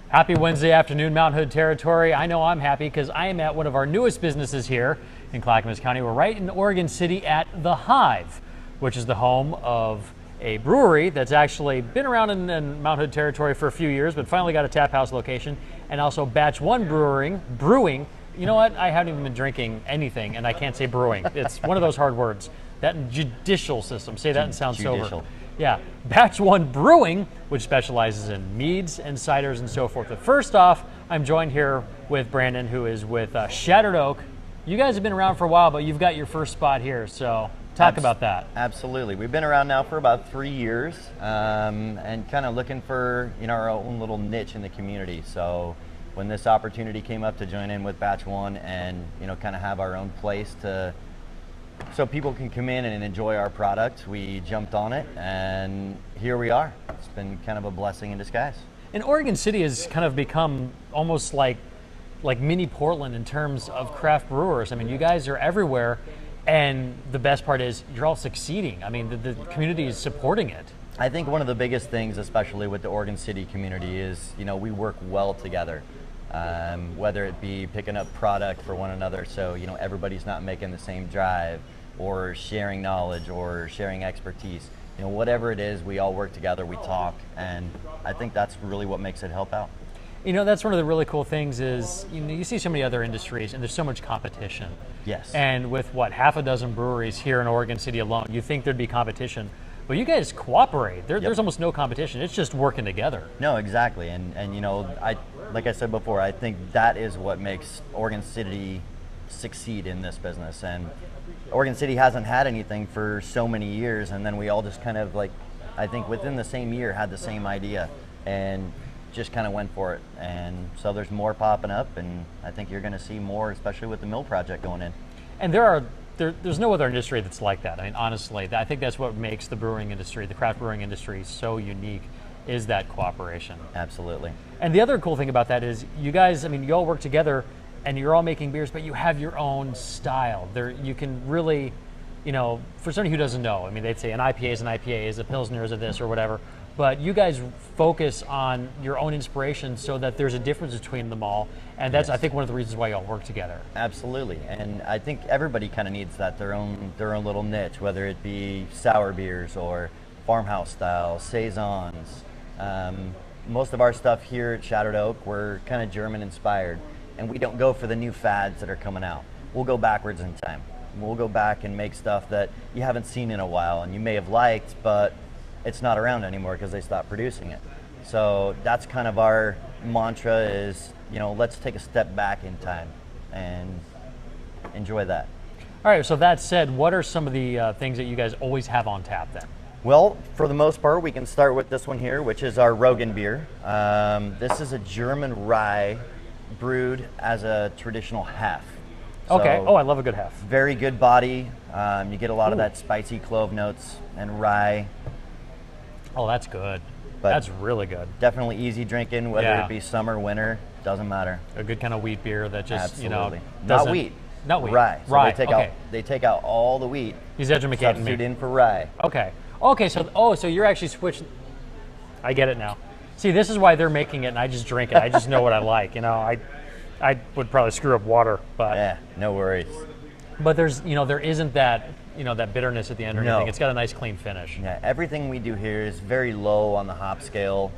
Happy Wednesday afternoon, Mount Hood territory. I know I'm happy because I am at one of our newest businesses here in Clackamas County. We're right in Oregon City at the Hive, which is the home of a brewery that's actually been around in Mount Hood territory for a few years, but finally got a tap house location, and also Batch One Brewing. You know what? I haven't even been drinking anything, and I can't say brewing. It's one of those hard words. That judicial system. Say that and sound sober. Yeah, Batch One Brewing, which specializes in meads and ciders and so forth. But first off, I'm joined here with Brandon, who is with Shattered Oak. You guys have been around for a while, but you've got your first spot here, so talk about that. Absolutely. We've been around now for about 3 years, and kind of looking for our own little niche in the community. So when this opportunity came up to join in with Batch One and kind of have our own place so people can come in and enjoy our product, we jumped on it, and here we are. It's been kind of a blessing in disguise. And Oregon City has kind of become almost like mini Portland in terms of craft brewers. I mean, you guys are everywhere, and the best part is you're all succeeding. I mean, the community is supporting it. I think one of the biggest things, especially with the Oregon City community, is we work well together. Whether it be picking up product for one another, so everybody's not making the same drive, or sharing knowledge or sharing expertise. Whatever it is, we all work together, we talk, and I think that's really what makes it help out. That's one of the really cool things is you see so many other industries and there's so much competition. Yes. And with half a dozen breweries here in Oregon City alone, you think there'd be competition. But you guys cooperate. There's almost no competition. It's just working together. No, exactly. And like I said before, I think that is what makes Oregon City succeed in this business. And Oregon City hasn't had anything for so many years, and then we all just kind of I think within the same year had the same idea and just kind of went for it. And so there's more popping up, and I think you're going to see more, especially with the mill project going in. And there's no other industry that's like that. I mean, honestly, I think that's what makes the brewing industry, the craft brewing industry, so unique, is that cooperation. Absolutely. And the other cool thing about that is you guys, you all work together and you're all making beers, but you have your own style. You can really, for somebody who doesn't know, they'd say an IPA is an IPA, a Pilsner is a this or whatever, but you guys focus on your own inspiration so that there's a difference between them all, and that's, I think, one of the reasons why you all work together. Absolutely, and I think everybody kind of needs that, their own little niche, whether it be sour beers or farmhouse style, saisons. Most of our stuff here at Shattered Oak, we're kind of German inspired. And we don't go for the new fads that are coming out. We'll go backwards in time. We'll go back and make stuff that you haven't seen in a while and you may have liked, but it's not around anymore because they stopped producing it. So that's kind of our mantra is, let's take a step back in time and enjoy that. All right, so that said, what are some of the things that you guys always have on tap then? Well, for the most part, we can start with this one here, which is our Rogan Beer. This is a German rye brewed as a traditional half. Okay. Oh, I love a good half. Very good body. You get a lot of that spicy clove notes and rye. Oh, that's good. That's really good. Definitely easy drinking, whether it be summer, winter, doesn't matter. A good kind of wheat beer that just, absolutely. Not wheat. Rye. So they take out all the wheat. He's educating me. Substitute in for rye. Okay. So you're actually switching. I get it now. See, this is why they're making it, and I just drink it. I just know what I like. I would probably screw up water, but yeah, no worries. But there's, there isn't that, that bitterness at the end or anything. It's got a nice, clean finish. Yeah, everything we do here is very low on the hop scale.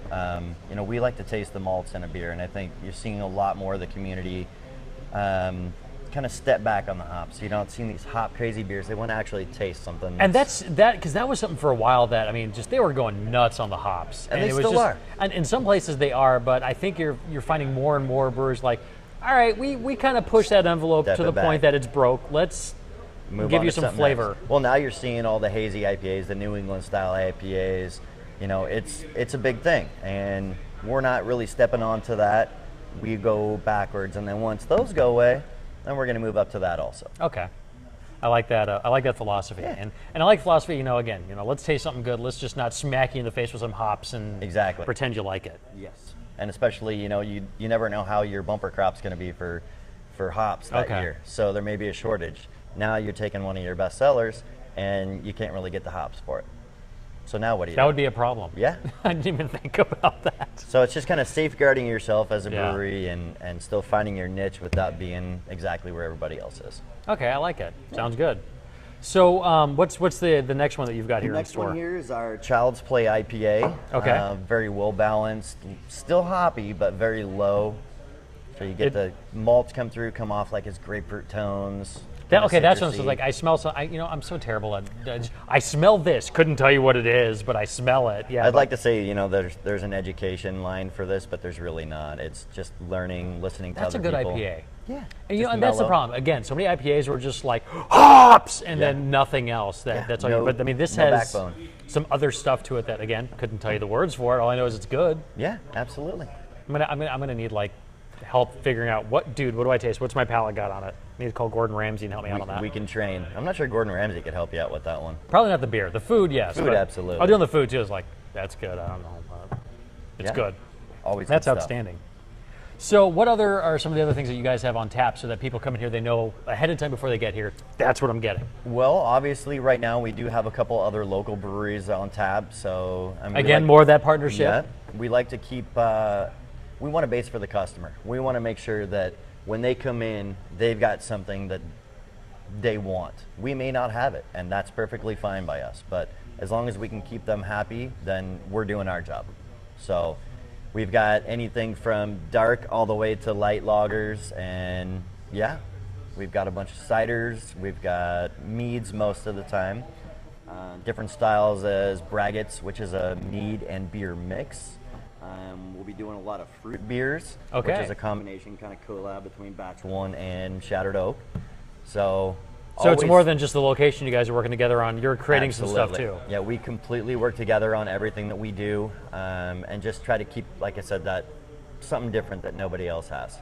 We like to taste the malts in a beer, and I think you're seeing a lot more of the community kind of step back on the hops. You don't see these hop crazy beers. They want to actually taste something. And because that was something for a while that, they were going nuts on the hops. And they still are. And in some places they are, but I think you're finding more and more brewers like, all right, we kind of push that envelope to the point that it's broke. Let's give you some flavor. Well, now you're seeing all the hazy IPAs, the New England style IPAs. It's a big thing, and we're not really stepping onto that. We go backwards, and then once those go away, then we're going to move up to that also. Okay, I like that. I like that philosophy, and I like philosophy. Again, let's taste something good. Let's just not smack you in the face with some hops and pretend you like it. Yes, and especially you never know how your bumper crop's going to be for hops that year. So there may be a shortage. Now you're taking one of your best sellers, and you can't really get the hops for it. So now what do you That do? would be a problem. Yeah. I didn't even think about that. So it's just kind of safeguarding yourself as a Yeah. brewery and still finding your niche without being exactly where everybody else is. Okay, I like it. Sounds good. So what's the next one that you've got here The in next store? one here is our Childsplay Ipa. Okay. Very well balanced, still hoppy, but very low. So you get the malts come through, come off like it's grapefruit tones. Okay, that's what citrusy. it's like. I smell I'm so terrible at. I smell this. Couldn't tell you what it is, but I smell it. Yeah. I'd like to say, there's an education line for this, but there's really not. It's just learning, listening to That's a other good people. IPA. Yeah. And that's the problem. Again, so many IPAs were just like hops and Yeah. then nothing else. That's all. No- But I mean, this no has backbone. some other stuff to it that again couldn't tell you the words for it. All I know is it's good. Yeah, absolutely. I'm gonna need like help figuring out what do I taste? What's my palate got on it? I need to call Gordon Ramsay and help me out on that. We can train. I'm not sure Gordon Ramsay could help you out with that one. Probably not the beer. The food, yes. Food, but absolutely. I'll do on the food too. It's like that's good. I don't know. But it's Yeah. good. Always That's good stuff. outstanding. So what other are some of the other things that you guys have on tap so that people come in here, they know ahead of time before they get here, that's what I'm getting? Well, obviously, right now we do have a couple other local breweries on tap. So Again, more of that partnership? Yeah, we like to keep. We want a base for the customer. We want to make sure that when they come in, they've got something that they want. We may not have it, and that's perfectly fine by us. But as long as we can keep them happy, then we're doing our job. So we've got anything from dark all the way to light lagers, and yeah, we've got a bunch of ciders. We've got meads most of the time. Different styles as braggots, which is a mead and beer mix. We'll be doing a lot of fruit beers, Okay. which is a combination kind of collab between Batch 1 and Shattered Oak. So it's always- more than just the location you guys are working together on. You're creating some stuff Absolutely. too. Yeah, we completely work together on everything that we do, and just try to keep, like I said, that something different that nobody else has.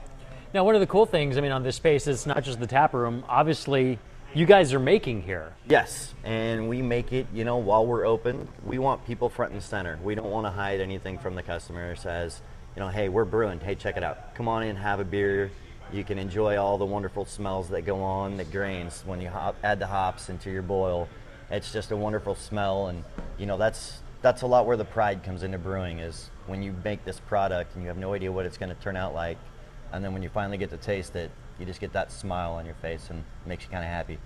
Now, one of the cool things, on this space is not just the tap room. Obviously, you guys are making here. Yes, and we make it, while we're open. We want people front and center. We don't want to hide anything from the customer. It says, hey, we're brewing. Hey, check it out. Come on in, have a beer. You can enjoy all the wonderful smells that go on the grains when you add the hops into your boil. It's just a wonderful smell, and that's a lot where the pride comes into brewing, is when you make this product and you have no idea what it's going to turn out like, and then when you finally get to taste it, you just get that smile on your face and it makes you kind of happy.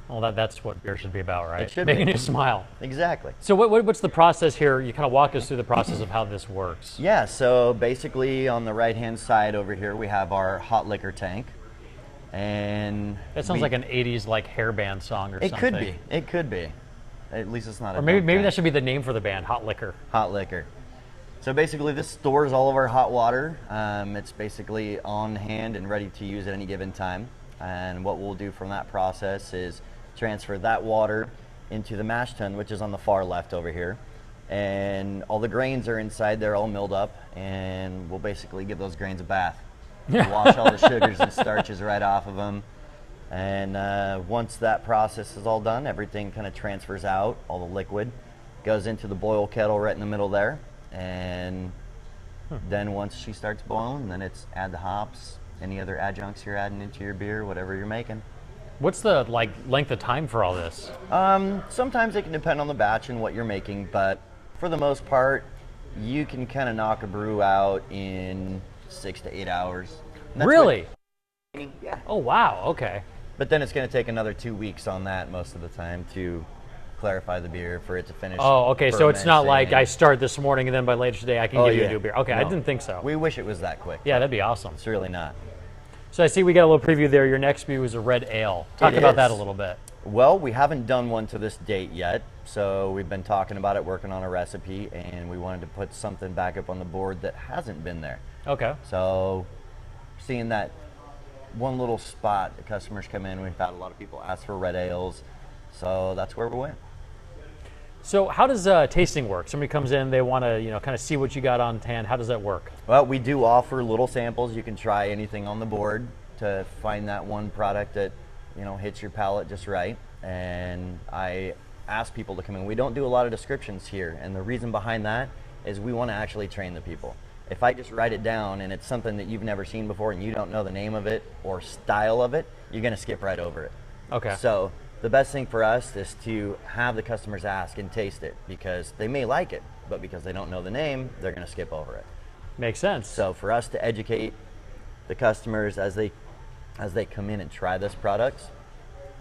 Well, that's what beer should be about, right? It should Making be. you smile. Exactly. So what's the process here? You kind of walk us through the process of how this works. Yeah, so basically on the right-hand side over here, we have our hot liquor tank. And That sounds like an 80s like hair band song or it something. could be. It could be. At least it's not a Or maybe dunk that tank. should be the name for the band, Hot Liquor. Hot liquor. So basically this stores all of our hot water. It's basically on hand and ready to use at any given time. And what we'll do from that process is transfer that water into the mash tun, which is on the far left over here. And all the grains are inside there, all milled up, and we'll basically give those grains a bath. Wash all the sugars and starches right off of them. And once that process is all done, everything kind of transfers out, all the liquid goes into the boil kettle right in the middle there. And then once she starts boiling, then it's add the hops, any other adjuncts you're adding into your beer, whatever you're making. What's the length of time for all this? Sometimes it can depend on the batch and what you're making, but for the most part, you can kind of knock a brew out in 6 to 8 hours. And that's Really? Yeah. Oh, wow. Okay. But then it's going to take another 2 weeks on that most of the time to clarify the beer for it to finish. Oh, okay. So it's not like I fermenting. start this morning and then by later today I can Oh, give you a yeah. new beer. Okay, I No. didn't think so. We wish it was that quick. Yeah, that'd be awesome. It's really not. So I see we got a little preview there. Your next beer was a red ale. Talk It about is. that a little bit. Well, we haven't done one to this date yet, so we've been talking about it, working on a recipe, and we wanted to put something back up on the board that hasn't been there. Okay. So seeing that one little spot, the customers come in, we've had a lot of people ask for red ales, so that's where we went. So how does tasting work? Somebody comes in, they want to kind of see what you got on hand. How does that work? Well, we do offer little samples. You can try anything on the board to find that one product that hits your palate just right. And I ask people to come in. We don't do a lot of descriptions here, and the reason behind that is we want to actually train the people. If I just write it down and it's something that you've never seen before and you don't know the name of it or style of it, you're going to skip right over it. Okay. So the best thing for us is to have the customers ask and taste it, because they may like it, but because they don't know the name, they're going to skip over it. Makes sense. So for us to educate the customers as they come in and try this product,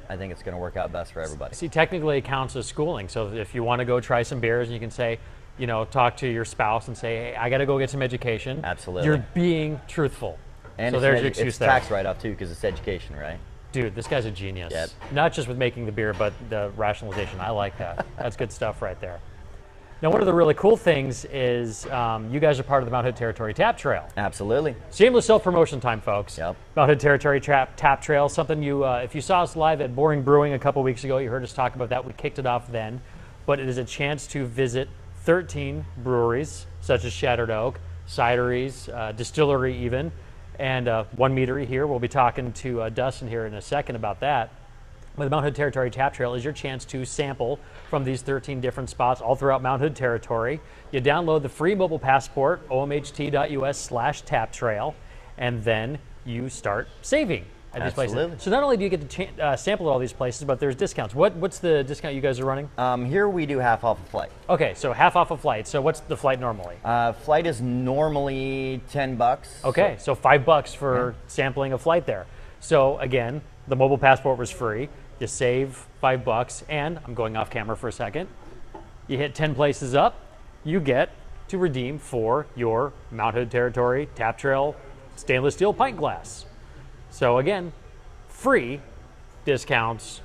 I think it's going to work out best for everybody. See, technically it counts as schooling. So if you want to go try some beers, and you can say, you know, talk to your spouse and say, hey, I got to go get some education. Absolutely. You're being truthful. And so there's your excuse there. It's tax write-off too, because it's education, right? Dude, this guy's a genius. Yep. Not just with making the beer, but the rationalization. I like that. That's good stuff right there. Now, one of the really cool things is you guys are part of the Mount Hood Territory Tap Trail. Absolutely. Shameless self-promotion time, folks. Yep. Mount Hood Territory Tap Trail, something you, if you saw us live at Brewing a couple weeks ago, you heard us talk about that. We kicked it off then. But it is a chance to visit 13 breweries, such as Shattered Oak, cideries, distillery even, and one meadery here. We'll be talking to Dustin here in a second about that. But the Mount Hood Territory Tap Trail is your chance to sample from these 13 different spots all throughout Mount Hood Territory. You download the free mobile passport, omht.us/taptrail, and then you start saving at these places. So not only do you get to sample at all these places, but there's discounts. What's the discount you guys are running? Here we do half off a flight. Okay, so half off a flight. So what's the flight normally? Flight is normally $10. Okay, so $5 for sampling a flight there. So again, the mobile passport was free. You save $5, and I'm going off camera for a second. You hit 10 places up, you get to redeem for your Mount Hood Territory Tap Trail stainless steel pint glass. So again, free discounts,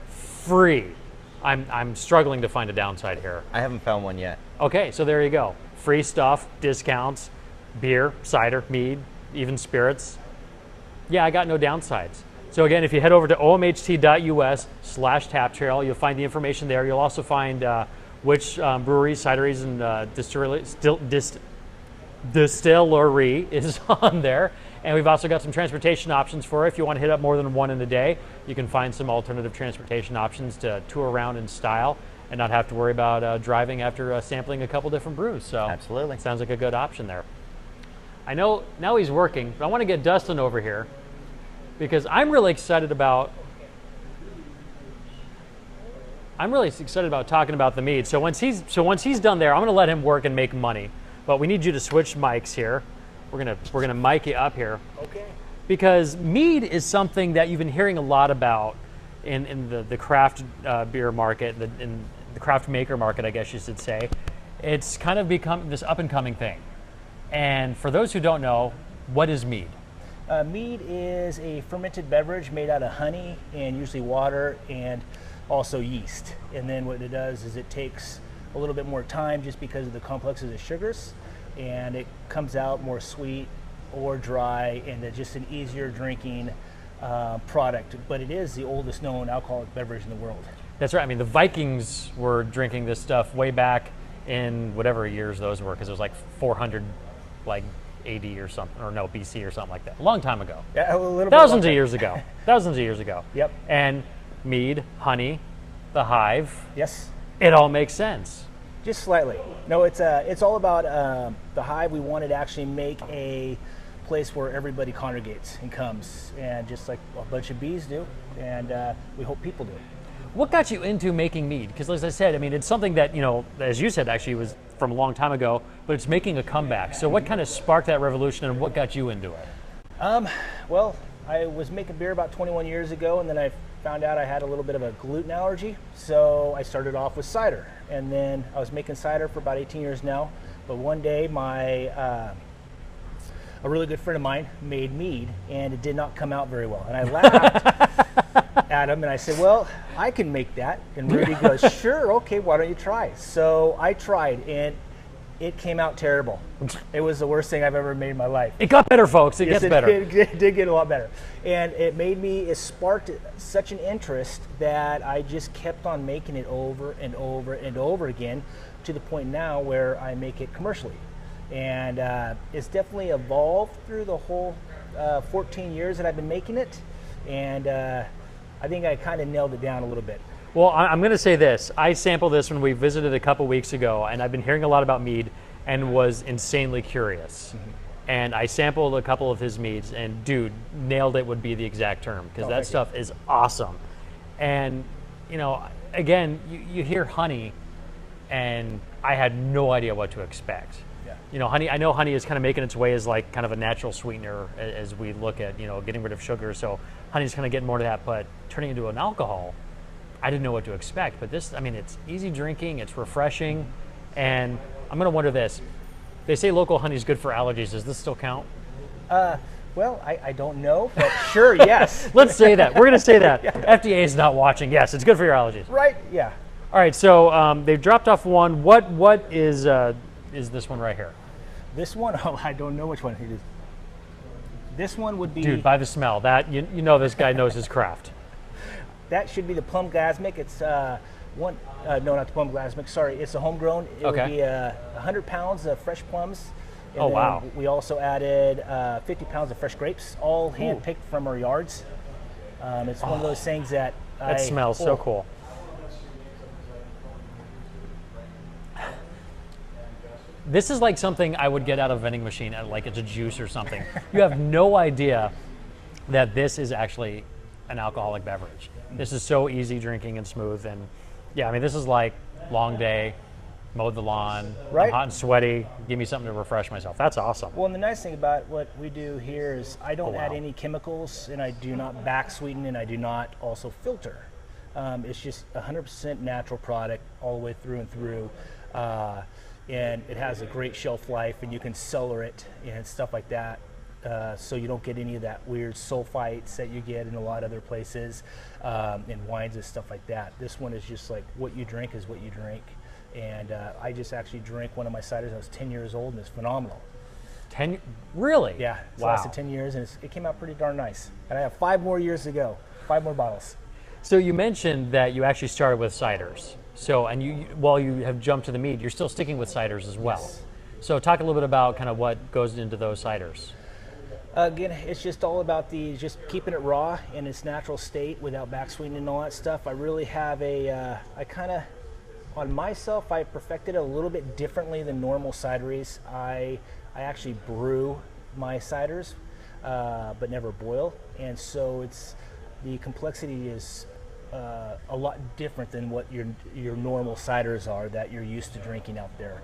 free. I'm struggling to find a downside here. I haven't found one yet. Okay, so there you go. Free stuff, discounts, beer, cider, mead, even spirits. Yeah, I got no downsides. So again, if you head over to omht.us/taptrail, you'll find the information there. You'll also find which breweries, cideries, and distillery is on there. And we've also got some transportation options for if you want to hit up more than one in a day. You can find some alternative transportation options to tour around in style and not have to worry about driving after sampling a couple different brews. So absolutely, sounds like a good option there. I know now he's working, but I want to get Dustin over here, because I'm really excited about talking about the mead. So once he's done there, I'm going to let him work and make money. But we need you to switch mics here. We're gonna mic you up here. Okay. Because mead is something that you've been hearing a lot about in the craft beer market, in the craft maker market, I guess you should say. It's kind of become this up and coming thing. And for those who don't know, what is mead? Mead is a fermented beverage made out of honey and usually water and also yeast. And then what it does is it takes a little bit more time just because of the complexes of sugars, and it comes out more sweet or dry, and it's just an easier drinking product. But it is the oldest known alcoholic beverage in the world. That's right. I mean, the Vikings were drinking this stuff way back in whatever years those were, because it was like 400, like AD or something, or no, BC or something like that. A long time ago. Yeah, a little Thousands of years ago. Thousands of years ago. Yep. And mead, honey, the hive. Yes. It all makes sense. Just slightly. No, it's all about the hive. We wanted to actually make a place where everybody congregates and comes, and just like a bunch of bees do, and we hope people do. What got you into making mead? Because as I said, I mean, it's something that, you know, as you said, actually was from a long time ago, but it's making a comeback. So what kind of sparked that revolution, and what got you into it? Well, I was making beer about 21 years ago, and then I found out I had a little bit of a gluten allergy. So I started off with cider, and then I was making cider for about 18 years now. But one day, a really good friend of mine made mead, and it did not come out very well. And I laughed at him, and I said, well, I can make that. And Rudy goes, sure, okay, why don't you try? So I tried, and it came out terrible. It was the worst thing I've ever made in my life. It got better, folks. It gets better. It did get a lot better. And it sparked such an interest that I just kept on making it over and over and over again, to the point now where I make it commercially. And it's definitely evolved through the whole 14 years that I've been making it. And I think I kind of nailed it down a little bit. Well, I'm going to say this. I sampled this when we visited a couple weeks ago, and I've been hearing a lot about mead and was insanely curious. Mm-hmm. And I sampled a couple of his meads, and dude, nailed it would be the exact term, because that stuff is awesome. And you know, again, you hear honey, and I had no idea what to expect. Yeah. You know, honey. I know honey is kind of making its way as like kind of a natural sweetener as we look at, you know, getting rid of sugar. So honey's kind of getting more to that, but turning into an alcohol, I didn't know what to expect. But this, I mean, it's easy drinking, it's refreshing, and I'm gonna wonder this. They say local honey is good for allergies. Does this still count? Well, I don't know, but sure, yes. Let's say that. We're gonna say that. Yeah. FDA is not watching. Yes, it's good for your allergies. Right? Yeah. All right. So they've dropped off one. What is this one right here? This one, oh, I don't know which one it is. This one would be... Dude, by the smell, that you know this guy knows his craft. That should be the plum glasmic. It's no, not the plum glasmic. Sorry, it's a homegrown. It would be 100 pounds of fresh plums. And oh, then wow. We also added 50 pounds of fresh grapes, all hand-picked from our yards. It's one of those things that smells so cool. This is like something I would get out of a vending machine, like it's a juice or something. You have no idea that this is actually an alcoholic beverage. This is so easy drinking and smooth, and yeah, I mean, this is like long day, mowed the lawn, right? I'm hot and sweaty, give me something to refresh myself. That's awesome. Well, and the nice thing about what we do here is I don't add any chemicals, and I do not back sweeten, and I do not also filter. It's just 100% natural product all the way through and through. And it has a great shelf life, and you can cellar it and stuff like that, so you don't get any of that weird sulfites that you get in a lot of other places, and wines and stuff like that. This one is just like what you drink is what you drink, and I just actually drank one of my ciders. I was 10 years old, and it's phenomenal. 10? Really? Yeah, it's wow. lasted 10 years, and it came out pretty darn nice. And I have 5 more years to go, 5 more bottles. So you mentioned that you actually started with ciders. So, and you, while you have jumped to the mead, you're still sticking with ciders as well. Yes. So talk a little bit about kind of what goes into those ciders. Again, it's just all about just keeping it raw in its natural state without back sweetening and all that stuff. I really have I kind of, on myself, I perfected it a little bit differently than normal cideries. I actually brew my ciders, but never boil. And so the complexity is a lot different than what your normal ciders are that you're used to drinking out there.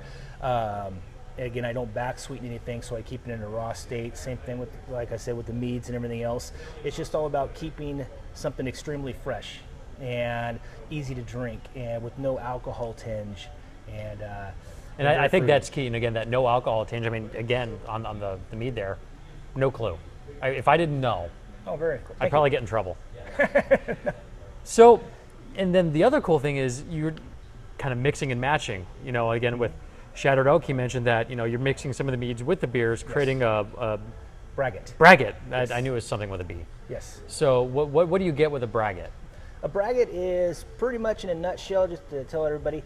Again, I don't back sweeten anything, so I keep it in a raw state. Same thing with, like I said, with the meads and everything else. It's just all about keeping something extremely fresh and easy to drink, and with no alcohol tinge. And I think that's key. And again, that no alcohol tinge. I mean, again, on the mead there, no clue. If I didn't know, I'd probably get in trouble. So, and then the other cool thing is you're kind of mixing and matching. You know, again with Shattered Oak, he mentioned that you're mixing some of the meads with the beers, creating a braggot. Braggot. Yes. I knew it was something with a B. Yes. So what do you get with a braggot? A braggot is pretty much in a nutshell, just to tell everybody,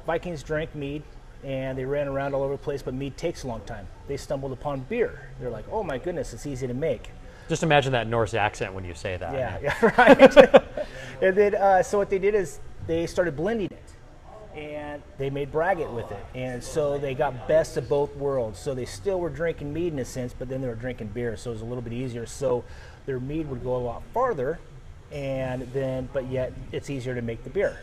Vikings drank mead and they ran around all over the place, but mead takes a long time. They stumbled upon beer. They're like, oh my goodness, it's easy to make. Just imagine that Norse accent when you say that. Yeah, right. And then, so what they did is they started blending it, and they made braggot with it. And so they got best of both worlds. So they still were drinking mead in a sense, but then they were drinking beer, so it was a little bit easier. So their mead would go a lot farther, but yet it's easier to make the beer.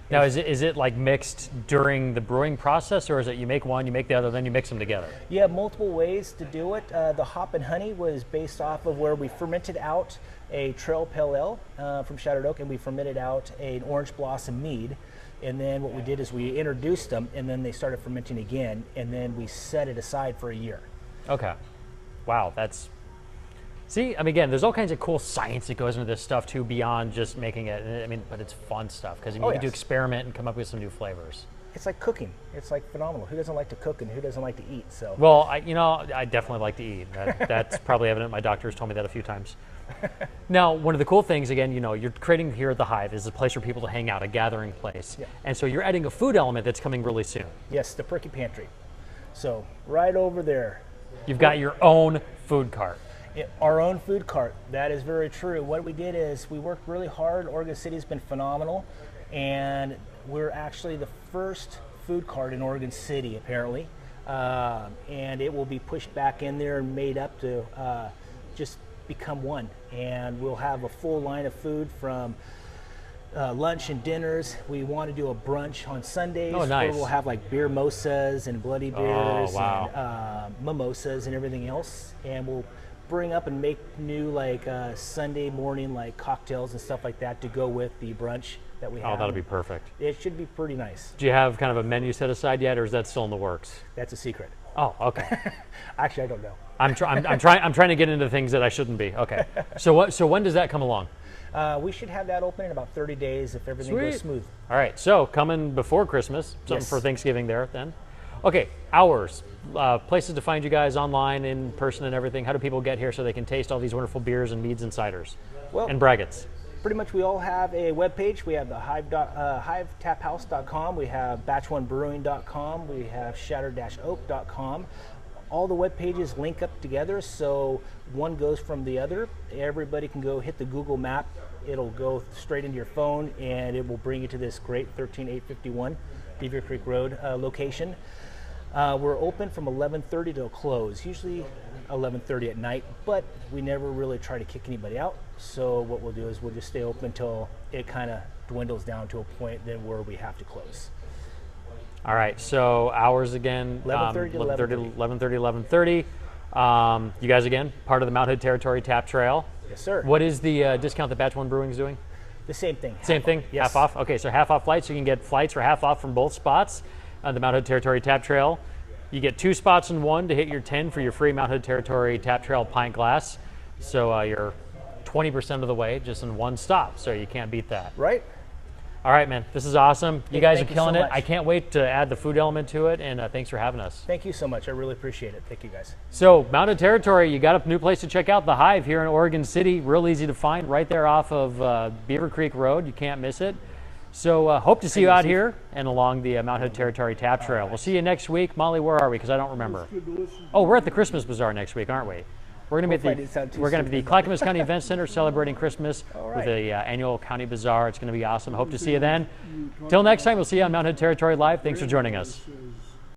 Now, is it like mixed during the brewing process, or is it you make one, you make the other, then you mix them together? Yeah, multiple ways to do it. The hop and honey was based off of where we fermented out a Trail Pale Ale from Shattered Oak, and we fermented out an Orange Blossom mead. And then what we did is we introduced them, and then they started fermenting again, and then we set it aside for a year. Okay. Wow, that's... See, I mean, again, there's all kinds of cool science that goes into this stuff too, beyond just making it. I mean, but it's fun stuff because you get to experiment and come up with some new flavors. It's like cooking. It's like phenomenal. Who doesn't like to cook and who doesn't like to eat? So. Well, I definitely like to eat. That's probably evident. My doctor's told me that a few times. Now, one of the cool things, again, you're creating here at the Hive is a place for people to hang out, a gathering place. Yeah. And so you're adding a food element that's coming really soon. Yes, the Perky Pantry. So right over there. You've got your own food cart. Our own food cart. That is very true. What we did is we worked really hard. Oregon City has been phenomenal, and we're actually the first food cart in Oregon City, apparently. And it will be pushed back in there and made up to just become one. And we'll have a full line of food from lunch and dinners. We want to do a brunch on Sundays. Oh, nice. Where we'll have like beer mosas and bloody beers wow. and mimosas and everything else. And we'll bring up and make new like Sunday morning like cocktails and stuff like that to go with the brunch that we have. Oh, that'll be perfect. It should be pretty nice. Do you have kind of a menu set aside yet, or is that still in the works? That's a secret. Oh, okay. Actually, I don't know. I'm trying to get into things that I shouldn't be. Okay. So when does that come along? We should have that open in about 30 days if everything Sweet. goes smooth. All right. So coming before Christmas, something Yes. for Thanksgiving there then. Okay. Hours, places to find you guys online, in person, and everything. How do people get here so they can taste all these wonderful beers and meads and ciders Well, and braggots? pretty much we all have a webpage. We have the Hive taphouse.com. We have batch1brewing.com. We have shatter-oak.com. All the web pages link up together, so one goes from the other. Everybody can go hit the Google map. It'll go straight into your phone, and it will bring you to this great 13851 Beavercreek Road location. We're open from 11:30 till close, usually 11:30 at night, but we never really try to kick anybody out. So what we'll do is we'll just stay open until it kind of dwindles down to a point then where we have to close. All right, so hours again, 11:30 to 11:30. You guys again, part of the Mount Hood Territory Tap Trail. Yes, sir. What is the discount that Batch 1 Brewing is doing? The same thing. Same thing, Yes. half off? Okay, so half off flights, you can get flights for half off from both spots on the Mount Hood Territory Tap Trail. You get 2 spots in one to hit your 10 for your free Mount Hood Territory Tap Trail pint glass. So you're 20% of the way just in one stop, so you can't beat that. Right? All right, man, this is awesome. You guys are Thank you killing so it. much. I can't wait to add the food element to it, and thanks for having us. Thank you so much. I really appreciate it. Thank you, guys. So, Mount Hood Territory, you got a new place to check out, the Hive here in Oregon City. Real easy to find, right there off of Beavercreek Road. You can't miss it. So, hope to see you out here and along the Mount Hood Territory Tap Trail. We'll see you next week. Molly, where are we? Because I don't remember. Oh, we're at the Christmas Bazaar next week, aren't we? We're going to be at the Clackamas County Event Center celebrating Christmas with the annual County Bazaar. It's going to be awesome. Hope to see you then. Till next time, we'll see you on Mount Hood Territory Live. Thanks for joining us.